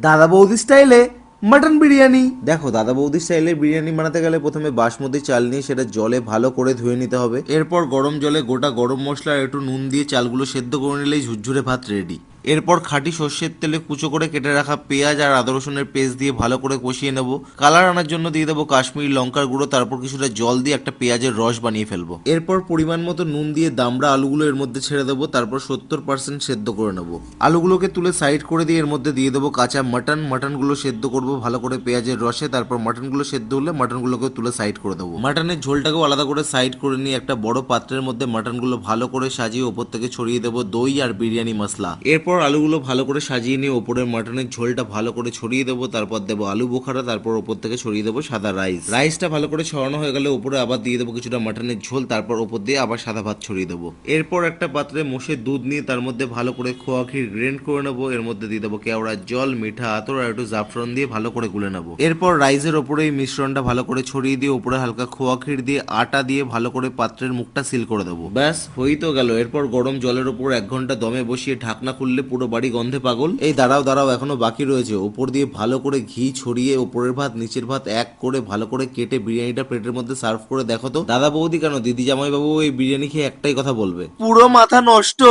দাদা বৌদি স্টাইলে মাটন বিরিয়ানি। দেখো, দাদা বৌদি স্টাইলে বিরিয়ানি বানাতে গেলে প্রথমে বাসমতি চাল নিয়ে সেটা জলে ভালো করে ধুয়ে নিতে হবে। এরপর গরম জলে গোটা গরম মশলা আর একটু নুন দিয়ে চালগুলো সেদ্ধ করে নিলেই ঝুরঝুরে ভাত রেডি। এরপর খাঁটি সর্ষের তেলে কুচো করে কেটে রাখা পেঁয়াজ আর আদা রসুনের পেস্ট দিয়ে ভালো করে কষিয়ে নেব। কালার আনার জন্য দিয়ে দেবো কাশ্মীরি লঙ্কার গুঁড়ো, তারপর কিছুটা জল দিয়ে একটা পেঁয়াজের রস বানিয়ে ফেলবো। এরপর পরিমাণ মতো নুন দিয়ে দামড়া আলুগুলো এর মধ্যে ছেড়ে দেবো, তারপর 70% সেদ্ধ করে নেব। আলুগুলোকে তুলে সাইড করে দিয়ে এর মধ্যে দিয়ে দেবো কাঁচা মাটনগুলো সেদ্ধ করবো ভালো করে পেঁয়াজের রসে। তারপর মাটনগুলো সেদ্ধ হলে মাটনগুলোকে তুলে সাইড করে দেবো। মাটনের ঝোলটাকেও আলাদা করে সাইড করে নিয়ে একটা বড় পাত্রের মধ্যে মাটনগুলো ভালো করে সাজিয়ে ওপর থেকে ছড়িয়ে দেবো দই আর বিরিয়ানি মশলা। এরপর আলুগুলো ভালো করে সাজিয়ে নিয়ে ওপরে মাটনের ঝোলটা ভালো করে ছড়িয়ে দেবো, তারপর দেবো আলু বোখারা, তারপর ওপর থেকে ছড়িয়ে দেবো সাদা রাইসটা ভালো করে ছড়ানো হয়ে গেলে ওপরে আবার দিয়ে দেবো কিছুটা মাটনের ঝোল, তারপর ওপর দিয়ে আবার সাদা ভাত ছড়িয়ে দেবো। এরপর একটা পাত্রে মোষের দুধ নিয়ে তার মধ্যে ভালো করে খোয়া ক্ষীর গ্রেন্ড করে নেবো। এর মধ্যে দিয়ে দেবো কেওড়ার জল, মিঠা আতর আর একটু জাফরান দিয়ে ভালো করে গুলে নেবো। এরপর রাইসের ওপরে এই মিশ্রণটা ভালো করে ছড়িয়ে দিয়ে ওপরে হালকা খোয়া ক্ষীর দিয়ে আটা দিয়ে ভালো করে পাত্রের মুখটা সিল করে দেবো। ব্যাস হয়েই তো গেল। এরপর গরম জলের ওপর 1 ঘন্টা দমে বসিয়ে ঢাকনা খুললে পুরো বাড়ি গন্ধে পাগল। এই দাঁড়াও এখনো বাকি রয়েছে। ওপর দিয়ে ভালো করে ঘি ছড়িয়ে ওপরের ভাত নিচের ভাত এক করে ভালো করে কেটে বিরিয়ানিটা প্লেটের মধ্যে সার্ভ করে দেখো তো। দাদা বৌদি কেন, দিদি জামাই বাবু এই বিরিয়ানি খেয়ে একটাই কথা বলবে, পুরো মাথা নষ্ট।